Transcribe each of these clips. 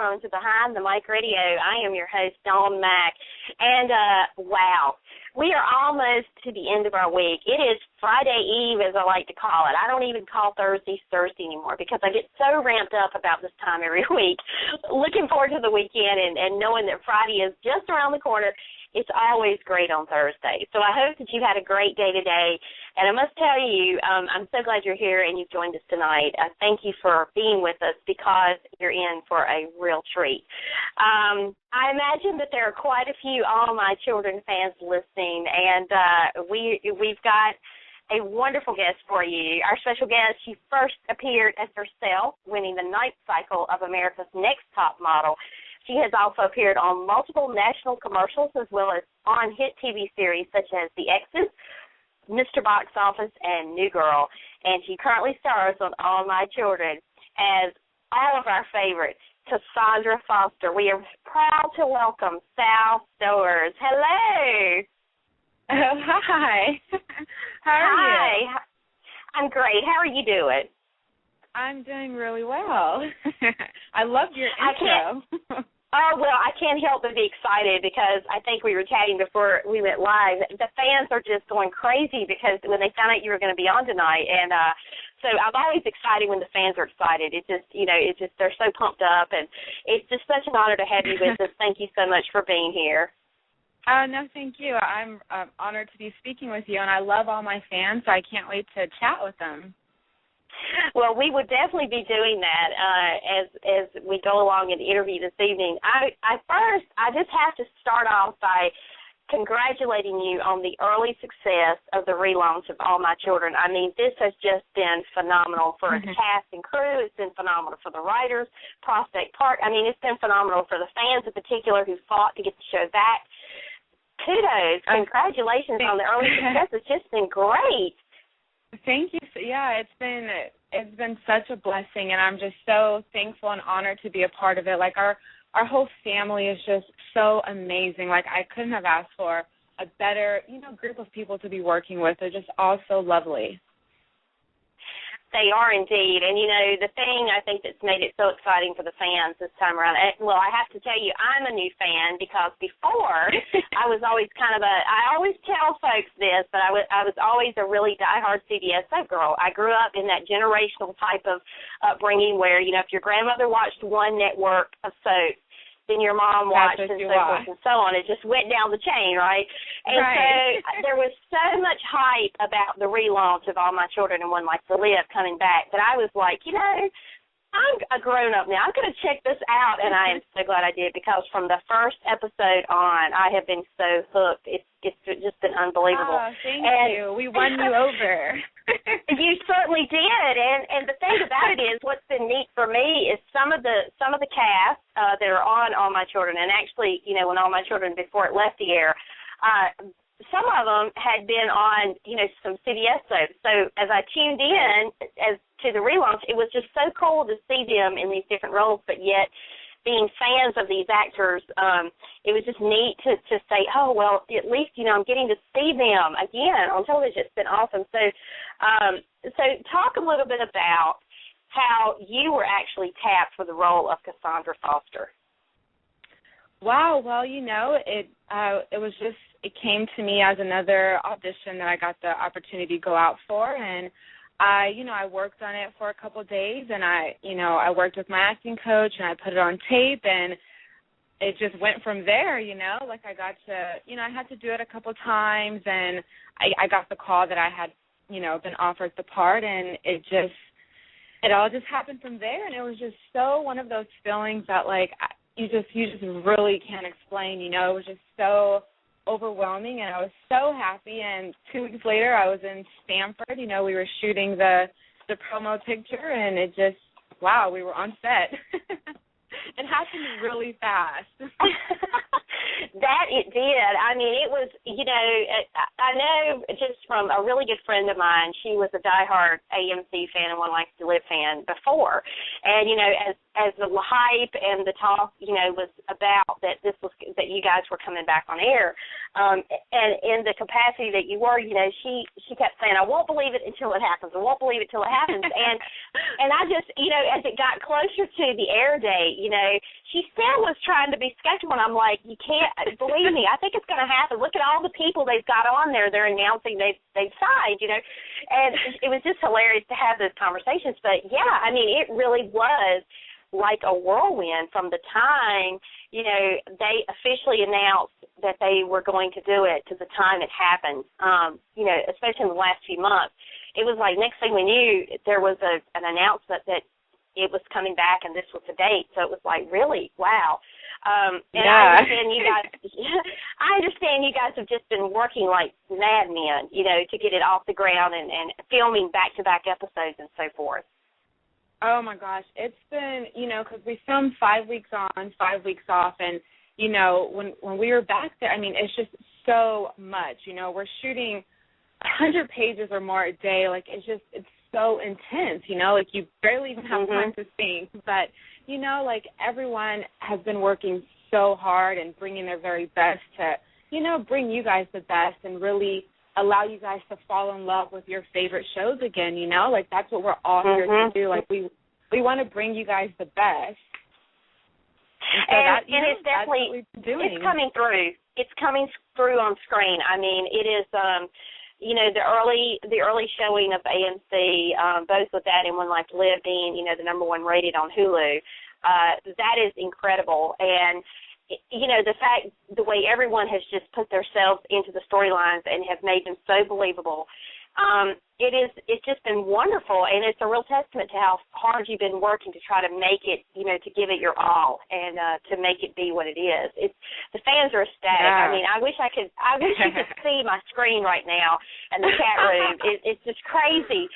welcome to Behind the Mic Radio. I am your host, Dawn Mack, and wow, we are almost to the end of our week. It is Friday Eve, as I like to call it. I don't even call Thursday anymore because I get so ramped up about this time every week. Looking forward to the weekend and knowing that Friday is just around the corner. It's always great on Thursday. So I hope that you had a great day today. And I must tell you, I'm so glad you're here and you've joined us tonight. Thank you for being with us because you're in for a real treat. I imagine that there are quite a few All My Children fans listening, and we've got a wonderful guest for you. Our special guest, she first appeared as herself, winning the 9th cycle of America's Next Top Model. She has also appeared on multiple national commercials as well as on hit TV series such as The Exes, Mr. Box Office, and New Girl. And she currently stars on All My Children as all of our favorites, Cassandra Foster. We are proud to welcome Sal Stowers. Hello. Oh, hi. How are you? I'm great. How are you doing? I'm doing really well. I love your intro. Oh, well, I can't help but be excited because I think we were chatting before we went live. The fans are just going crazy because when they found out you were going to be on tonight. And so I'm always excited when the fans are excited. It's just, they're so pumped up. And it's just such an honor to have you with us. Thank you so much for being here. No, thank you. I'm honored to be speaking with you, and I love all my fans, so I can't wait to chat with them. Well, we would definitely be doing that as we go along in the interview this evening. I just have to start off by congratulating you on the early success of the relaunch of All My Children. I mean, this has just been phenomenal for the cast and crew. It's been phenomenal for the writers, Prospect Park. I mean, it's been phenomenal for the fans in particular who fought to get the show back. Kudos. Congratulations on the early success. It's just been great. Thank you. Yeah, it's been such a blessing, and I'm just so thankful and honored to be a part of it. Like, our whole family is just so amazing. Like, I couldn't have asked for a better, group of people to be working with. They're just all so lovely. They are indeed. And, the thing I think that's made it so exciting for the fans this time around, well, I have to tell you, I'm a new fan because before I was always I always tell folks this, but I was always a really diehard CBS soap girl. I grew up in that generational type of upbringing where, if your grandmother watched one network of soap, then your mom watched and so forth and so on. It just went down the chain, right? And so there was so much hype about the relaunch of All My Children and One Life to Live coming back that I was like, I'm a grown-up now. I'm going to check this out, and I am so glad I did because from the first episode on, I have been so hooked. It's just been unbelievable. Oh, thank you. We won you over. You certainly did, and the thing about it is, what's been neat for me is some of the cast that are on All My Children, and actually, when All My Children before it left the air, some of them had been on, some CBS soaps. So as I tuned in as to the relaunch, it was just so cool to see them in these different roles, but yet being fans of these actors, it was just neat to say, oh, well, at least, I'm getting to see them again on television. It's been awesome. So talk a little bit about how you were actually tapped for the role of Cassandra Foster. Wow. Well, it came to me as another audition that I got the opportunity to go out for, and I worked on it for a couple of days, and I worked with my acting coach, and I put it on tape, and it just went from there, Like, I got to, I had to do it a couple of times, and I got the call that I had, been offered the part, and it all just happened from there, and it was just so one of those feelings that, like, you just really can't explain, It was just so overwhelming, and I was so happy. And 2 weeks later, I was in Stanford. We were shooting the promo picture, and it just, wow, we were on set. It happened really fast. That it did. I mean, it was, I know just from a really good friend of mine, she was a diehard AMC fan and One Life to Live fan before. And, as the hype and the talk, was about that you guys were coming back on air, and in the capacity that you were, you know, she kept saying, I won't believe it until it happens. I won't believe it till it happens. And I just, you know, as it got closer to the air date, you know, she still was trying to be skeptical. And I'm like, you can't, believe me, I think it's going to happen. Look at all the people they've got on there. They're announcing they've signed, you know. And it was just hilarious to have those conversations. But, yeah, I mean, it really was like a whirlwind from the time, you know, they officially announced that they were going to do it to the time it happened, you know, especially in the last few months. It was like next thing we knew, there was an announcement that it was coming back and this was the date. So it was like, really? Wow. And yeah. I understand you guys have just been working like madmen, you know, to get it off the ground and filming back-to-back episodes and so forth. Oh, my gosh. It's been, you know, because we filmed 5 weeks on, 5 weeks off, and, you know, when we were back there, I mean, it's just so much. You know, we're shooting 100 pages or more a day. Like, it's so intense, you know, like you barely even have time to think. But, you know, like everyone has been working so hard and bringing their very best to, you know, bring you guys the best and really allow you guys to fall in love with your favorite shows again, you know? Like, that's what we're all here to do. Like, we want to bring you guys the best. And it's definitely, it's coming through. It's coming through on screen. I mean, it is, you know, the early showing of AMC, both with that and When Life Lived being, you know, the #1 rated on Hulu, that is incredible. And you know, the way everyone has just put themselves into the storylines and have made them so believable, it's just been wonderful, and it's a real testament to how hard you've been working to try to make it, you know, to give it your all and to make it be what it is. The fans are ecstatic. Yeah. I mean, I wish you could see my screen right now in the chat room. It's just crazy.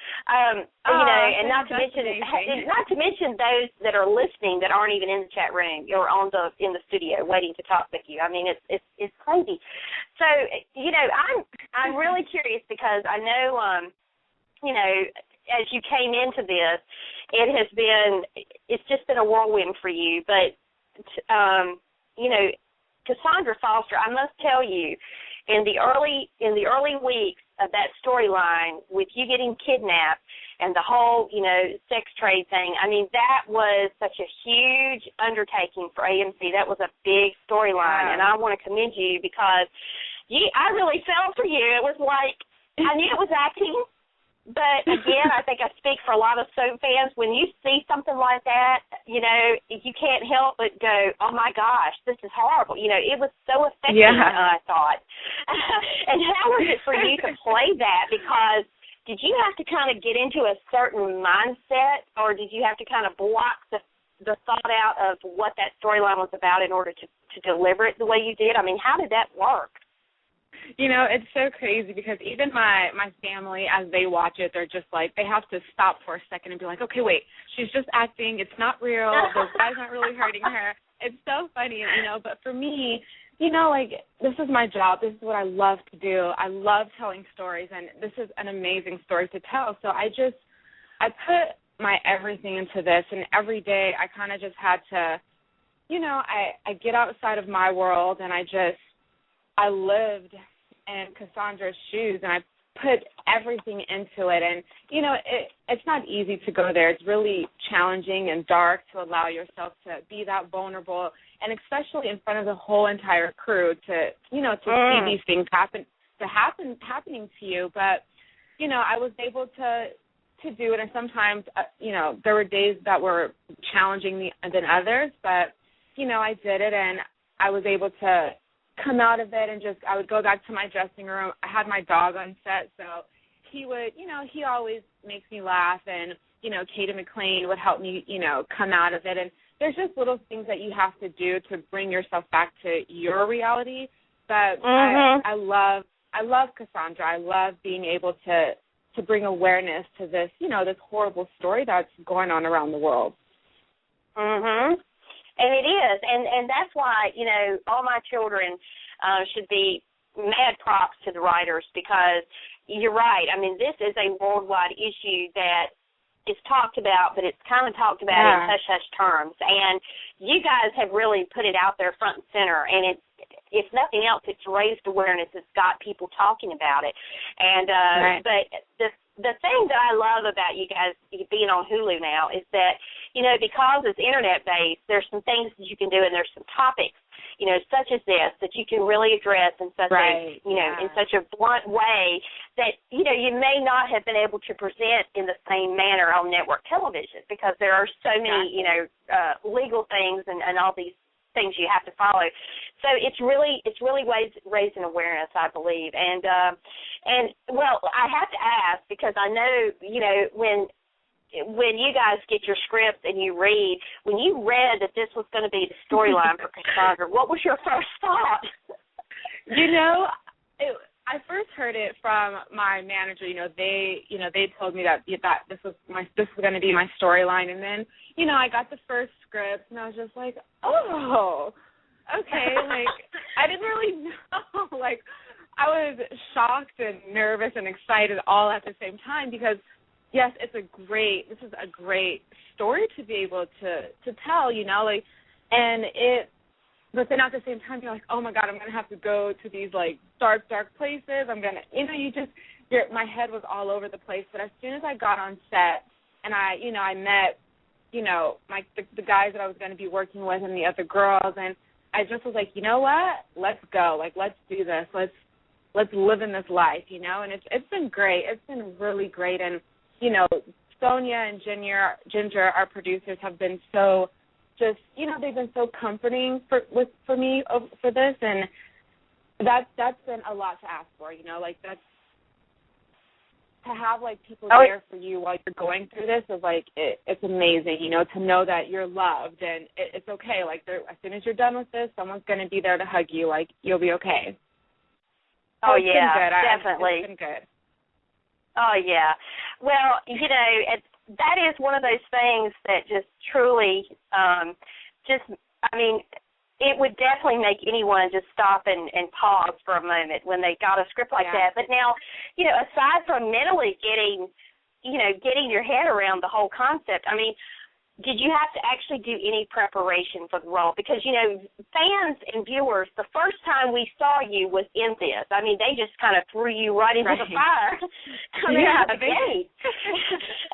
You know, and not to mention those that are listening that aren't even in the chat room or in the studio waiting to talk with you. I mean, it's crazy. So, you know, I'm really curious because I know, you know, as you came into this, it's just been a whirlwind for you. But, you know, Cassandra Foster, I must tell you, in the early weeks of that storyline with you getting kidnapped and the whole, you know, sex trade thing, I mean, that was such a huge undertaking for AMC. That was a big storyline, and I want to commend you because I really fell for you. It was like, I knew it was acting, but again, I think I speak for a lot of soap fans. When you see something like that, you know, you can't help but go, oh my gosh, this is horrible. You know, it was so effective, I thought. And how was it for you to play that? Because did you have to kind of get into a certain mindset, or did you have to kind of block the thought out of what that storyline was about in order to deliver it the way you did? I mean, how did that work? You know, it's so crazy because even my family, as they watch it, they're just like, they have to stop for a second and be like, okay, wait, she's just acting. It's not real. Those guys aren't really hurting her. It's so funny, you know, but for me, you know, like, this is my job. This is what I love to do. I love telling stories, and this is an amazing story to tell. So I put my everything into this, and every day I kind of just had to, you know, I get outside of my world, and I lived in Cassandra's shoes, and I put everything into it. And, you know, it's not easy to go there. It's really challenging and dark to allow yourself to be that vulnerable, and especially in front of the whole entire crew to, you know, to see these things happening to you. But, you know, I was able to do it, and sometimes, you know, there were days that were challenging than others, but, you know, I did it, and I was able to come out of it, and I would go back to my dressing room. I had my dog on set, so he would, you know, he always makes me laugh, and, you know, Katie McLean would help me, you know, come out of it. And there's just little things that you have to do to bring yourself back to your reality. But I love Cassandra. I love being able to bring awareness to this, you know, this horrible story that's going on around the world. And it is, and that's why, you know, All My Children should be mad props to the writers, because you're right. I mean, this is a worldwide issue that is talked about, but it's kind of talked about in hush-hush terms. And you guys have really put it out there front and center, and if nothing else, it's raised awareness. It's got people talking about it. And right. But the thing that I love about you guys being on Hulu now is that, you know, because it's internet-based, there's some things that you can do, and there's some topics, you know, such as this, that you can really address in such right. a, you know, in such a blunt way that, you know, you may not have been able to present in the same manner on network television, because there are so many, you know, legal things and all these things you have to follow. So it's really raising awareness, I believe. And well, I have to ask, because I know, you know, when you guys get your script and you read, when you read that this was going to be the storyline for Cassandra, what was your first thought? You know, I first heard it from my manager. They told me that this was going to be my storyline, and then, you know, I got the first script, and I was just like, oh, okay. Like, I didn't really know. Like, I was shocked and nervous and excited all at the same time, because yes, this is a great story to be able to tell, you know, like, but then at the same time, you're like, oh my God, I'm going to have to go to these, like, dark places. I'm going to, you know, my head was all over the place. But as soon as I got on set and I met, you know, the guys that I was going to be working with and the other girls, and I just was like, you know what, let's go. Like, let's do this. Let's live in this life, you know. And it's been great. It's been really great. And, you know, Sonia and Ginger, our producers, have been so just, you know, they've been so comforting for me for this, and that's been a lot to ask for, you know, like, that's to have, like, people there for you while you're going through this is, like, it's amazing, you know, to know that you're loved, and it's okay, like, as soon as you're done with this, someone's going to be there to hug you, like, you'll be okay. Oh, so yeah, been good. definitely. It's been good. Oh, yeah. Well, you know, that is one of those things that just truly it would definitely make anyone just stop and pause for a moment when they got a script like that. But now, you know, aside from mentally getting your head around the whole concept, I mean, did you have to actually do any preparation for the role? Because, you know, fans and viewers, the first time we saw you was in this. I mean, they just kind of threw you right into the fire coming out the gate.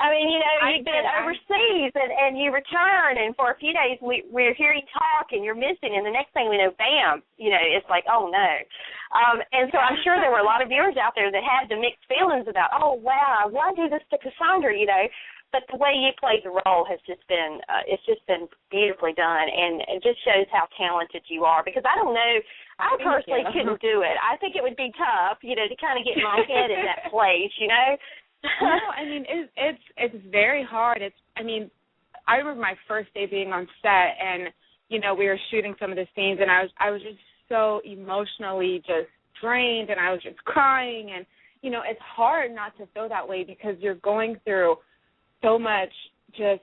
I mean, you know, you've been overseas and you return, and for a few days we're hearing talk and you're missing, and the next thing we know, bam, you know, it's like, oh, no. And so I'm sure there were a lot of viewers out there that had the mixed feelings about, oh, wow, why do this to Cassandra, you know? But the way you played the role has just been, it's just been beautifully done, and it just shows how talented you are. Because I don't know, I personally couldn't do it. I think it would be tough, you know, to kind of get my head in that place, you know. No, I mean, it's very hard. I remember my first day being on set, and, you know, we were shooting some of the scenes, and I was just so emotionally just drained, and I was just crying, and, you know, it's hard not to feel that way because you're going through so much, just,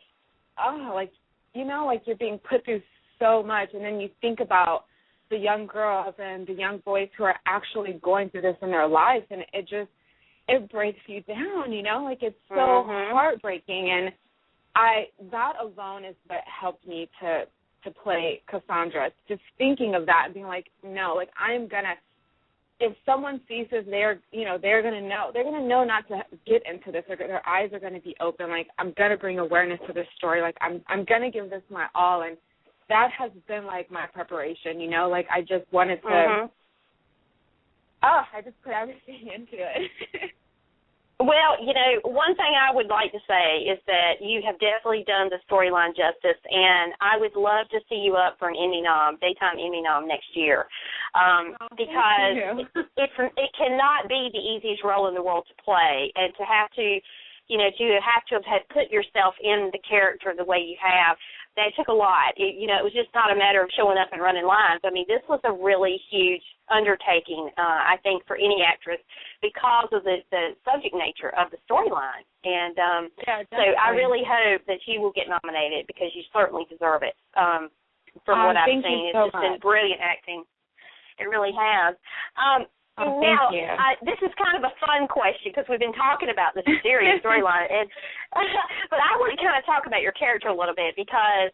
like, you know, like you're being put through so much, and then you think about the young girls and the young boys who are actually going through this in their lives, and it breaks you down, you know, like, it's so heartbreaking, and that alone is what helped me to play Cassandra, just thinking of that and being like, no, like, I'm going to, if someone sees this, they're going to know not to get into this. Their eyes are going to be open. Like, I'm going to bring awareness to this story. Like, I'm going to give this my all. And that has been, like, my preparation, you know. Like, I just wanted to, I just put everything into it. Well, you know, one thing I would like to say is that you have definitely done the storyline justice, and I would love to see you up for an Emmy nom, daytime Emmy nom next year, because it cannot be the easiest role in the world to play, and to have to, you know, to have put yourself in the character the way you have. That took a lot. It was just not a matter of showing up and running lines. I mean, this was a really huge undertaking, I think, for any actress because of the subject nature of the storyline. And so I really hope that you will get nominated because you certainly deserve it. From what I've seen, it's just been brilliant acting. It really has. Now, this is kind of a fun question because we've been talking about this serious storyline, but I want to kind of talk about your character a little bit because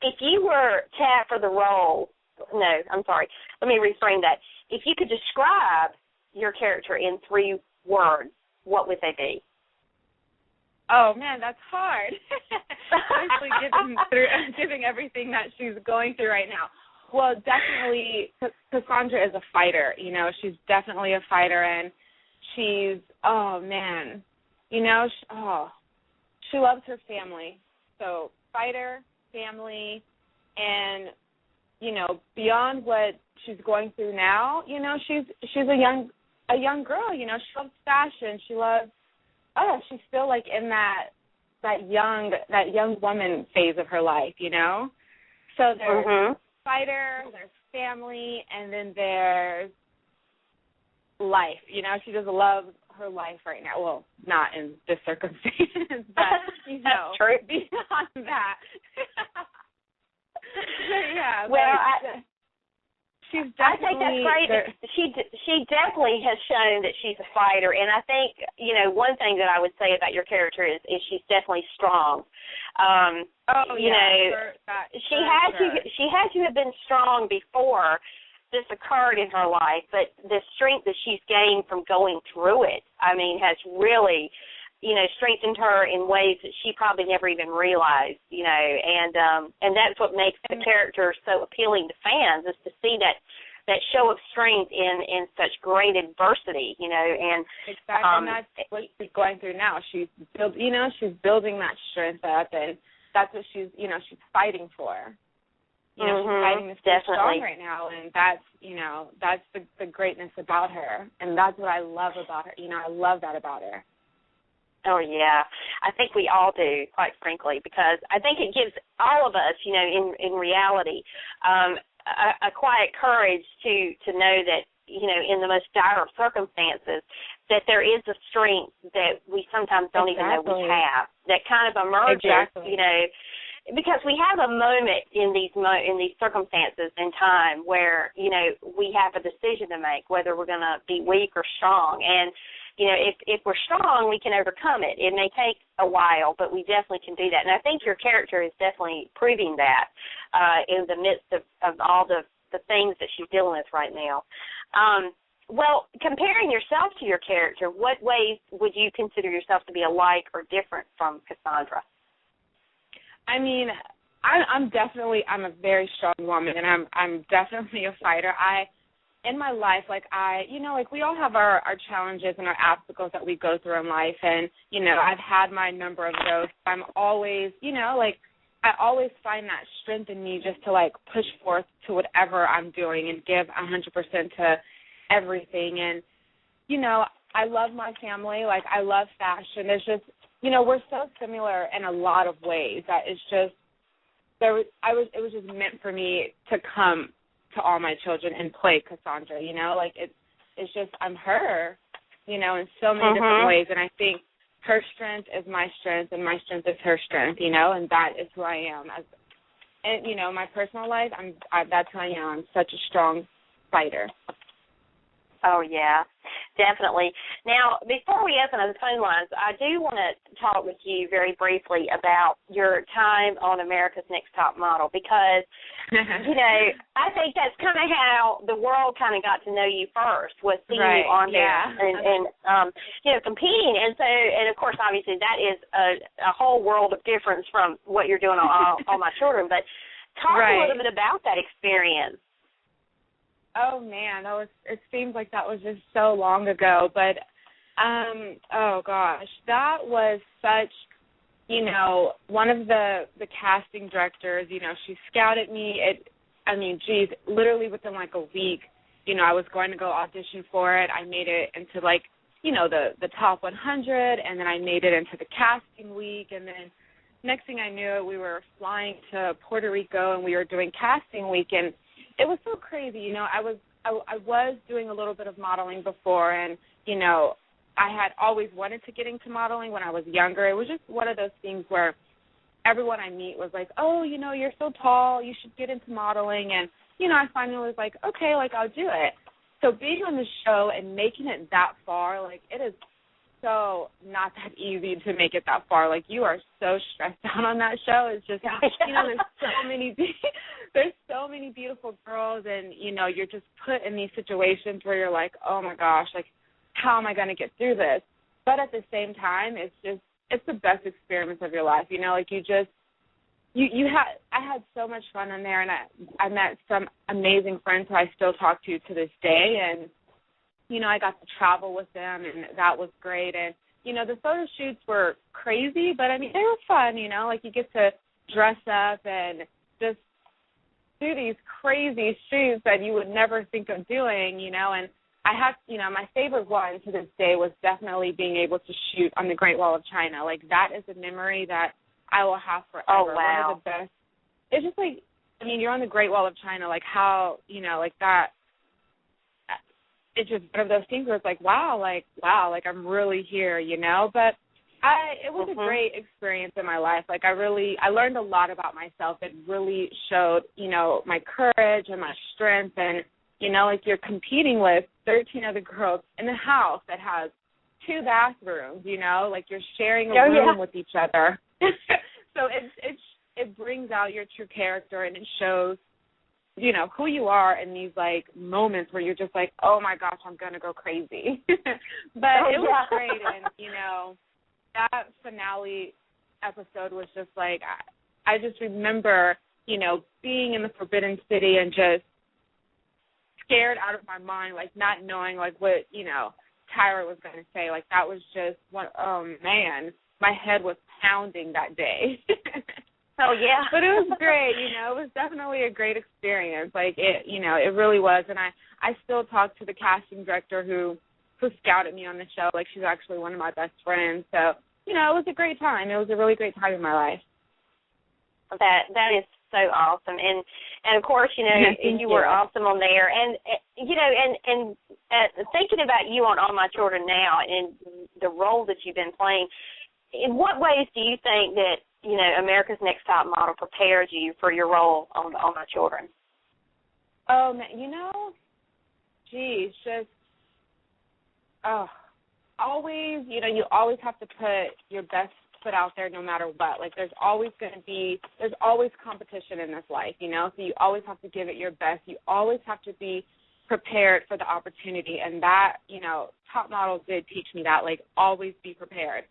if you were tapped for the role, no, I'm sorry. Let me reframe that. If you could describe your character in 3 words, what would they be? Oh, man, that's hard. Especially given everything that she's going through right now. Well, definitely, Cassandra is a fighter. You know, she's definitely a fighter, and she's, oh, man, you know, she loves her family. So fighter, family, and, you know, beyond what she's going through now, you know, she's a young girl. You know, she loves fashion. She loves, she's still like in that young woman phase of her life. You know, so there's fighter, there's family, and then there's life. You know, she just loves her life right now. Well, not in this circumstance, but you know, true. Beyond that. Yeah. Well, she's definitely, I think that's great. She definitely has shown that she's a fighter, and I think, you know, one thing that I would say about your character is she's definitely strong. You know, she had to have been strong before this occurred in her life, but the strength that she's gained from going through it, I mean, has really, you know, strengthened her in ways that she probably never even realized, you know, and that's what makes the character so appealing to fans, is to see that show of strength in such great adversity, you know, and exactly, and that's what she's going through now. She's building that strength up, and that's what she's fighting for. You know, she's fighting to stay strong right now, and that's, you know, that's the greatness about her, and that's what I love about her. You know, I love that about her. Oh, yeah. I think we all do, quite frankly, because I think it gives all of us, you know, in reality, a quiet courage to know that, you know, in the most dire of circumstances, that there is a strength that we sometimes don't even know we have, that kind of emerges, you know, because we have a moment in these circumstances in time where, you know, we have a decision to make, whether we're going to be weak or strong. And, you know, if we're strong, we can overcome it. It may take a while, but we definitely can do that. And I think your character is definitely proving that in the midst of all the things that she's dealing with right now. Well, comparing yourself to your character, what ways would you consider yourself to be alike or different from Cassandra? I mean, I'm a very strong woman, and I'm definitely a fighter. In my life, we all have our challenges and our obstacles that we go through in life, and, you know, I've had my number of those. I'm always, you know, I always find that strength in me just to, push forth to whatever I'm doing and give 100% to everything. And, you know, I love my family. I love fashion. It's just, you know, we're so similar in a lot of ways that it's just, it was just meant for me to come to All My Children and play Cassandra, you know, it's just, I'm her, you know, in so many different ways, and I think her strength is my strength, and my strength is her strength, you know, and that is who I am. And, you know, my personal life, that's who I am. I'm such a strong fighter. Oh, yeah, definitely. Now, before we open up the phone lines, I do want to talk with you very briefly about your time on America's Next Top Model, because, you know, I think that's kind of how the world kind of got to know you first, was seeing you on there and you know, competing. And so, and of course, obviously, that is a whole world of difference from what you're doing on All My Children. But talk a little bit about that experience. Oh, man, it seems like that was just so long ago. But, oh, gosh, that was such, you know, one of the casting directors, you know, she scouted me. Literally within a week, you know, I was going to go audition for it. I made it into, you know, the top 100, and then I made it into the casting week. And then next thing I knew, we were flying to Puerto Rico, and we were doing casting week, and it was so crazy, you know. I was doing a little bit of modeling before, and, you know, I had always wanted to get into modeling when I was younger. It was just one of those things where everyone I meet was like, oh, you know, you're so tall, you should get into modeling. And, you know, I finally was like, okay, I'll do it. So being on the show and making it that far, it is so not that easy to make it that far. Like, you are so stressed out on that show. It's just, you know, there's so many beautiful girls, and, you know, you're just put in these situations where you're like, oh my gosh, like, how am I going to get through this? But at the same time, it's the best experience of your life. You know, like, I had so much fun on there, and I met some amazing friends who I still talk to this day, and, you know, I got to travel with them, and that was great. And, you know, the photo shoots were crazy, but, I mean, they were fun, you know, like, you get to dress up and just do these crazy shoots that you would never think of doing, you know. And I have, you know, my favorite one to this day was definitely being able to shoot on the Great Wall of China. Like, that is a memory that I will have forever. Oh, wow. One of the best. It's just like, I mean, you're on the Great Wall of China, like, how, you know, like, that, it's just one of those things where it's like, wow, I'm really here, you know. But it was a great experience in my life. Like, I learned a lot about myself. It really showed, you know, my courage and my strength. And, you know, like, you're competing with 13 other girls in a house that has 2 bathrooms, you know, like, you're sharing a room with each other. So it brings out your true character, and it shows, you know, who you are in these, like, moments where you're just like, oh, my gosh, I'm going to go crazy. But it was great, and, you know, that finale episode was just like, I just remember, you know, being in the Forbidden City and just scared out of my mind, like, not knowing, like, what, you know, Tyra was going to say. Like, that was just one, oh, man, my head was pounding that day. Oh, yeah. But it was great, you know. It was definitely a great experience. Like, it, you know, it really was. And I still talk to the casting director who scouted me on the show. Like, she's actually one of my best friends. So, you know, it was a great time. It was a really great time in my life. That is so awesome. And of course, you know, you were awesome on there. And, you know, and thinking about you on All My Children now and the role that you've been playing, in what ways do you think that, you know, America's Next Top Model prepared you for your role on All My Children? You know, geez, just, always, you know, you always have to put your best foot out there no matter what. Like, there's always competition in this life, you know, so you always have to give it your best. You always have to be prepared for the opportunity, and that, you know, Top Model did teach me that, like, always be prepared.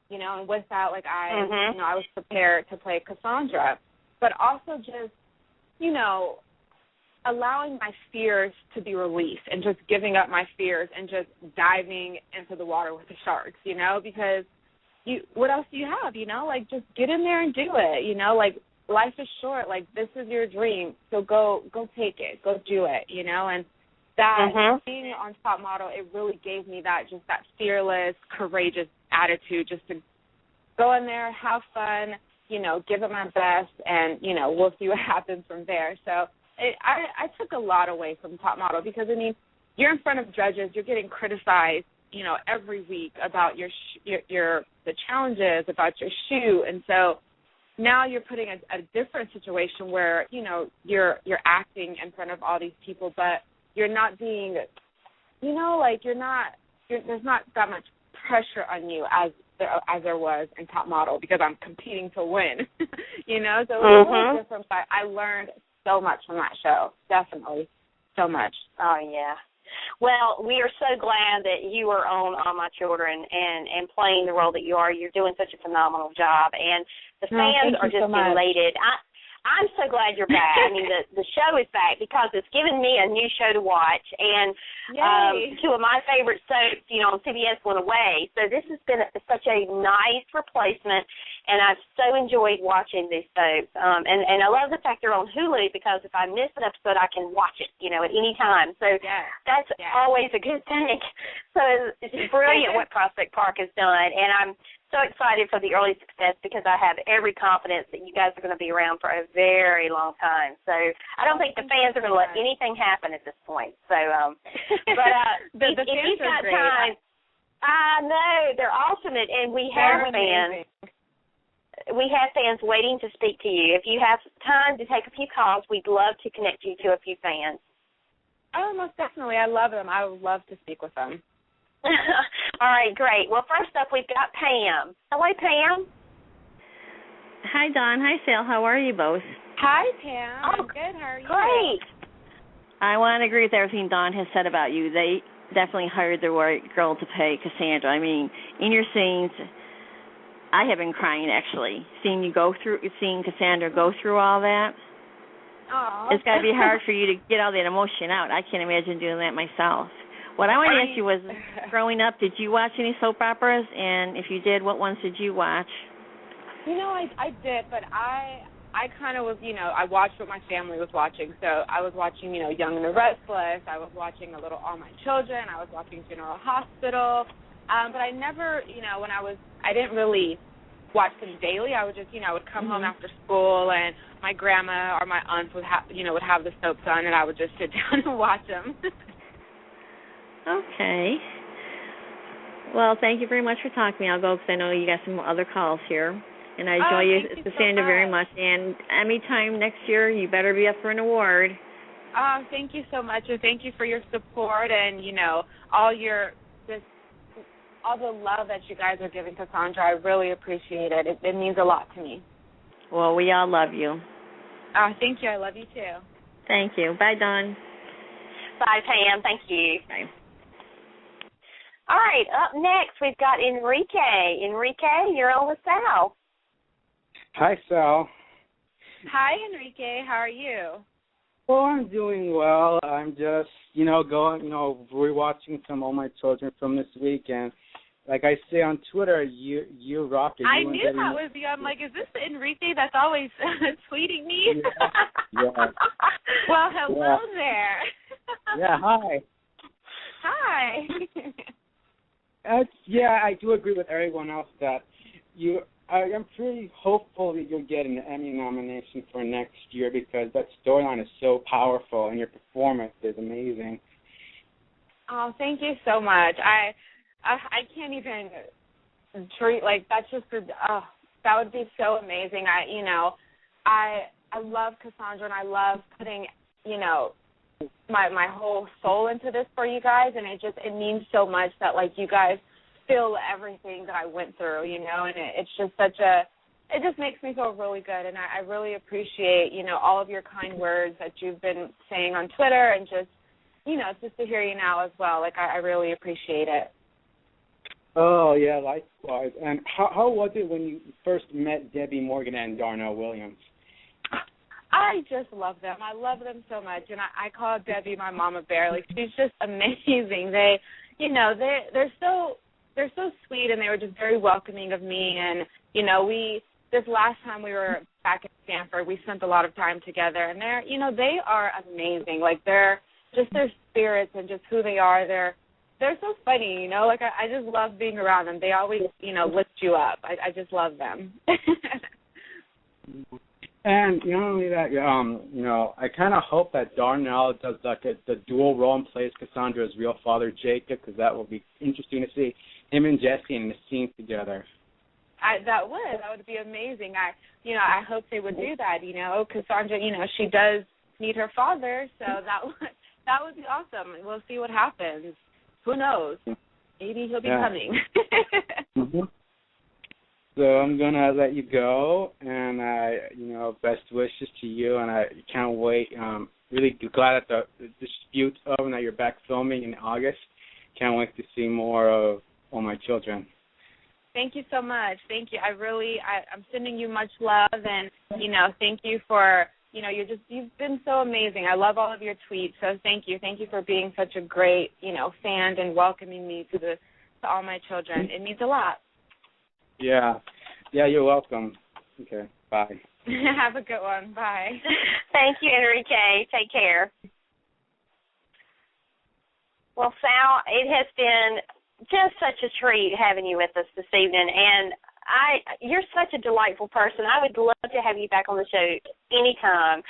You know, and with that, like, you know, I was prepared to play Cassandra, but also just, you know, allowing my fears to be released and just giving up my fears and just diving into the water with the sharks, you know, because what else do you have, you know? Like, just get in there and do it, you know? Like, life is short. Like, this is your dream, so go take it. Go do it, you know? And that being on Top Model, it really gave me that, just that fearless, courageous attitude, just to go in there, have fun, you know, give it my best, and, you know, we'll see what happens from there. So I took a lot away from Top Model because, I mean, you're in front of judges, you're getting criticized, you know, every week about the challenges, about your shoot, and so now you're putting a different situation where, you know, you're acting in front of all these people, but you're not being, you know, like, there's not that much pressure on you as there was in Top Model because I'm competing to win, you know, so it was really different, but I learned so much from that show, definitely, so much. Oh, yeah. Well, we are so glad that you are on All My Children and playing the role that you are. You're doing such a phenomenal job, and the fans are just elated. I'm so glad you're back. I mean, the show is back because it's given me a new show to watch, and 2 of my favorite soaps, you know, on CBS went away. So this has been such a nice replacement, and I've so enjoyed watching these soaps. And I love the fact they're on Hulu because if I miss an episode, I can watch it, you know, at any time. So that's always a good thing. So it's brilliant what Prospect Park has done, and I'm so excited for the early success because I have every confidence that you guys are going to be around for a very long time. So I don't think the fans are going to let anything happen at this point. So, but if you've got time, I know they're awesome, and we have fans. We have fans waiting to speak to you. If you have time to take a few calls, we'd love to connect you to a few fans. Oh, most definitely. I love them. I would love to speak with them. All right, great. Well, first up, we've got Pam. Hello, Pam. Hi, Dawn. Hi, Sal. How are you both? Hi, Pam. Oh, I'm good. How are you? Great. I want to agree with everything Dawn has said about you. They definitely hired the right girl to play Cassandra. I mean, in your scenes, I have been crying, actually, seeing Cassandra go through all that. Aww. It's got to be hard for you to get all that emotion out. I can't imagine doing that myself. What I want to ask you was, growing up, did you watch any soap operas? And if you did, what ones did you watch? You know, I did, but I kind of was, I watched what my family was watching. So I was watching, Young and the Restless. I was watching a little All My Children. I was watching General Hospital. But I never, I didn't really watch them daily. I would just, I would come home after school, and my grandma or my aunts would have the soaps on, and I would just sit down and watch them. Okay. Well, thank you very much for talking to me. I'll go because I know you got some other calls here. And I enjoy you, Cassandra, very much. And anytime next year, you better be up for an award. Thank you so much, and thank you for your support and, all the love that you guys are giving Cassandra. I really appreciate it. It means a lot to me. Well, we all love you. Thank you. I love you, too. Thank you. Bye, Dawn. Bye, Pam. Thank you. Bye. All right, up next, we've got Enrique. Enrique, you're on with Sal. Hi, Sal. Hi, Enrique. How are you? Well, I'm doing well. I'm just, rewatching some All My Children from this week, and like I say on Twitter, you rock it. I knew that was you. I'm like, is this the Enrique that's always tweeting me? Yeah. Well, hello there. Yeah, hi. Hi. I do agree with everyone else that I'm pretty hopeful that you'll get an Emmy nomination for next year because that storyline is so powerful and your performance is amazing. Oh, thank you so much. I can't even treat that's just that would be so amazing. I love Cassandra and I love putting my whole soul into this for you guys, and it means so much that you guys feel everything that I went through, and it's just it just makes me feel really good, and I really appreciate, all of your kind words that you've been saying on Twitter, and just, just to hear you now as well. I really appreciate it. Oh, yeah, likewise. And how was it when you first met Debbi Morgan and Darnell Williams? I just love them. I love them so much, and I call Debbi my mama bear. She's just amazing. They're so sweet, and they were just very welcoming of me. And this last time we were back in Stanford, we spent a lot of time together, and they are amazing. They're just their spirits and just who they are. They're so funny. I just love being around them. They always lift you up. I just love them. And not only that, I kind of hope that Darnell does the dual role and plays Cassandra's real father, Jacob, because that will be interesting to see him and Jesse in the scene together. That would be amazing. I hope they would do that. Cassandra, she does need her father, so that would be awesome. We'll see what happens. Who knows? Maybe he'll be coming. Mm-hmm. So I'm going to let you go, and, best wishes to you, and I can't wait. Really glad that the dispute's over and that you're back filming in August. Can't wait to see more of All My Children. Thank you so much. Thank you. I'm sending you much love, and, thank you for, you've been so amazing. I love all of your tweets, so thank you. Thank you for being such a great, fan and welcoming me to All My Children. It means a lot. Yeah, you're welcome. Okay, bye. Have a good one. Bye. Thank you, Enrique. Take care. Well, Sal, it has been just such a treat having you with us this evening, and you're such a delightful person. I would love to have you back on the show anytime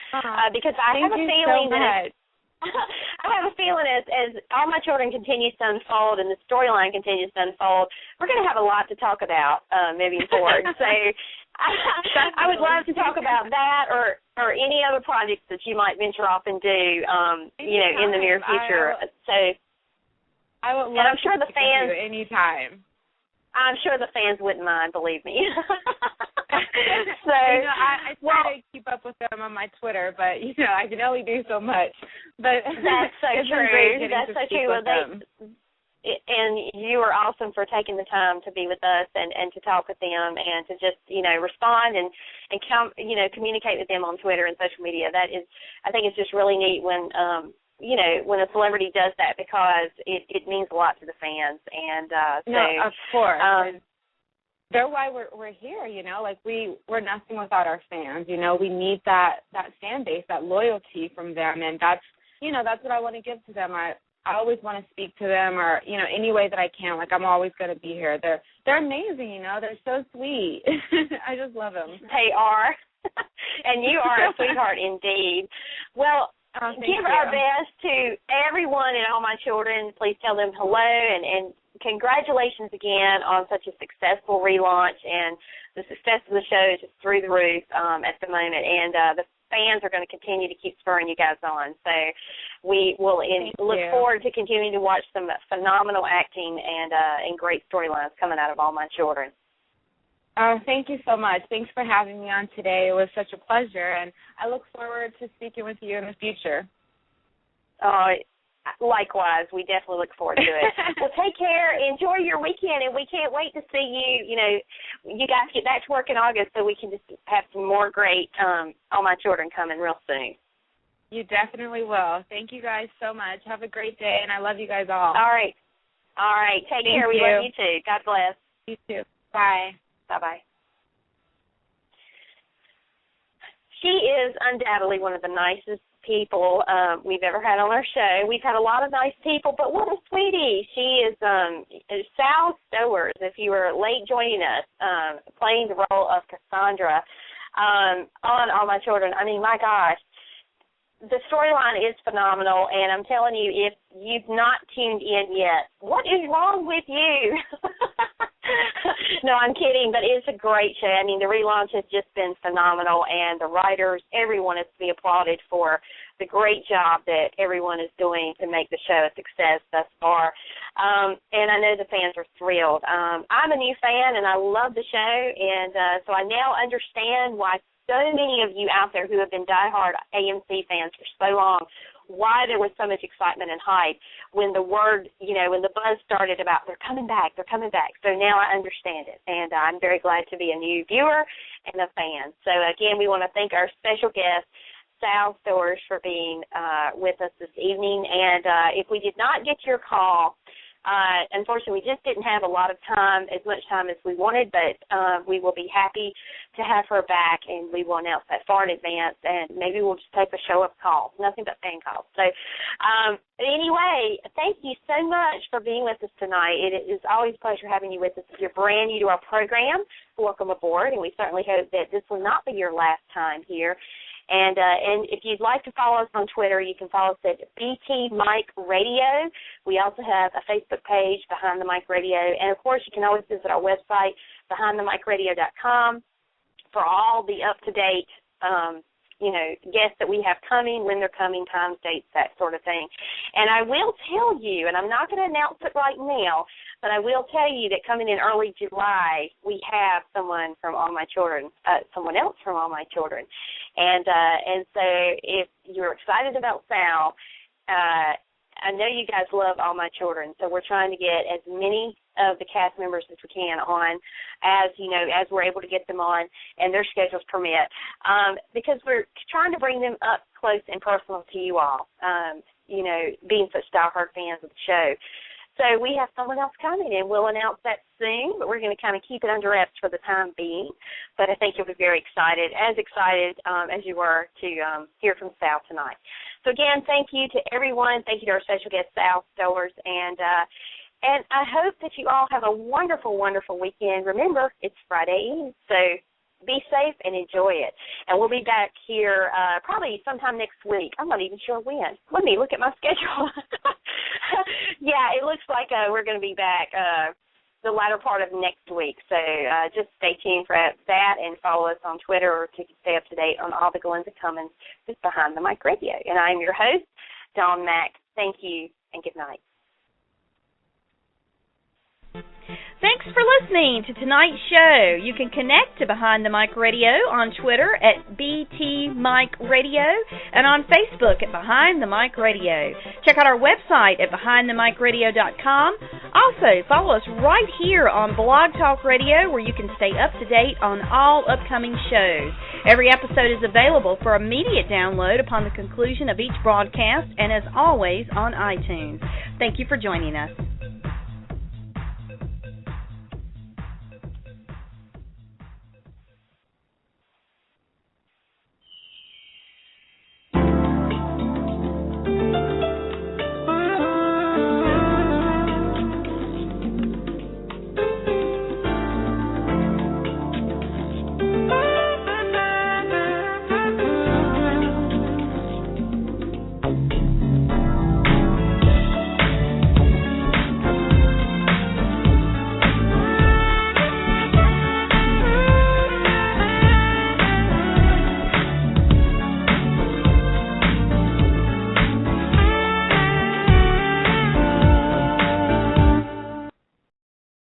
because I have a feeling that I have a feeling as All My Children continues to unfold and the storyline continues to unfold, we're going to have a lot to talk about moving forward. So I would love to talk about that or any other projects that you might venture off and do, in the near future. So I would love I'm sure to the fans anytime. I'm sure the fans wouldn't mind, believe me. So I try to keep up with them on my Twitter, but I can only do so much. But that's so true. That's so true. And you are awesome for taking the time to be with us and to talk with them and to just respond and communicate with them on Twitter and social media. That is, I think it's just really neat when when a celebrity does that, because it means a lot to the fans. And no, of course. They're why we're here, like we're nothing without our fans. We need that fan base, that loyalty from them, and that's what I want to give to them. I always want to speak to them, or any way that I can. Like, I'm always going to be here. They're amazing, they're so sweet. I just love them. They are. And you are a sweetheart indeed. Well, give our best to everyone and all my children. Please tell them hello, and congratulations again on such a successful relaunch, and the success of the show is just through the roof at the moment, and the fans are going to continue to keep spurring you guys on. So we will look forward to continuing to watch some phenomenal acting and great storylines coming out of All My Children. Thank you so much. Thanks for having me on today. It was such a pleasure, and I look forward to speaking with you in the future. Likewise, we definitely look forward to it. Well, take care. Enjoy your weekend, and we can't wait to see you. You guys get back to work in August so we can just have some more great All My Children coming real soon. You definitely will. Thank you guys so much. Have a great day, and I love you guys all. All right. Take care. We love you too. God bless. You too. Bye. Bye-bye. She is undoubtedly one of the nicest people we've ever had on our show. We've had a lot of nice people, but what a sweetie. She is Sal Stowers, if you were late joining us, playing the role of Cassandra on All My Children. I mean, my gosh, the storyline is phenomenal, and I'm telling you, if you've not tuned in yet, what is wrong with you? No, I'm kidding, but it's a great show. I mean, the relaunch has just been phenomenal, and the writers, everyone is to be applauded for the great job that everyone is doing to make the show a success thus far. And I know the fans are thrilled. I'm a new fan, and I love the show, and so I now understand why so many of you out there who have been diehard AMC fans for so long, why there was so much excitement and hype when the word, when the buzz started about they're coming back. So now I understand it, and I'm very glad to be a new viewer and a fan. So, again, we want to thank our special guest, Sal Stowers, for being with us this evening. And if we did not get your call, unfortunately, we just didn't have a lot of time, as much time as we wanted, but we will be happy to have her back, and we will announce that far in advance, and maybe we'll just take a show-up call, nothing but fan calls. So anyway, thank you so much for being with us tonight. It is always a pleasure having you with us. If you're brand new to our program, welcome aboard, and we certainly hope that this will not be your last time here. And if you'd like to follow us on Twitter, you can follow us at BT Mike Radio. We also have a Facebook page, Behind the Mic Radio. And, of course, you can always visit our website, BehindTheMicRadio.com, for all the up-to-date, guests that we have coming, when they're coming, times, dates, that sort of thing. And I will tell you, and I'm not going to announce it right now, but I will tell you that coming in early July, we have someone from All My Children, someone else from All My Children. And so if you're excited about Sal, I know you guys love All My Children, so we're trying to get as many of the cast members as we can on, as we're able to get them on and their schedules permit, because we're trying to bring them up close and personal to you all, being such diehard fans of the show. So we have someone else coming, and we'll announce that soon, but we're going to kind of keep it under wraps for the time being. But I think you'll be very excited as you were to hear from Sal tonight. So, again, thank you to everyone. Thank you to our special guest, Sal Stowers. And I hope that you all have a wonderful, wonderful weekend. Remember, it's Friday Eve, so be safe and enjoy it. And we'll be back here probably sometime next week. I'm not even sure when. Let me look at my schedule. Yeah, it looks like we're going to be back the latter part of next week. So just stay tuned for that and follow us on Twitter to stay up to date on all the goings and comings with Behind the Mic Radio. And I'm your host, Dawn Mack. Thank you and good night. Thanks for listening to tonight's show. You can connect to Behind the Mic Radio on Twitter at BT Mic Radio and on Facebook at Behind the Mic Radio. Check out our website at BehindTheMicRadio.com. Also, follow us right here on Blog Talk Radio, where you can stay up to date on all upcoming shows. Every episode is available for immediate download upon the conclusion of each broadcast and, as always, on iTunes. Thank you for joining us.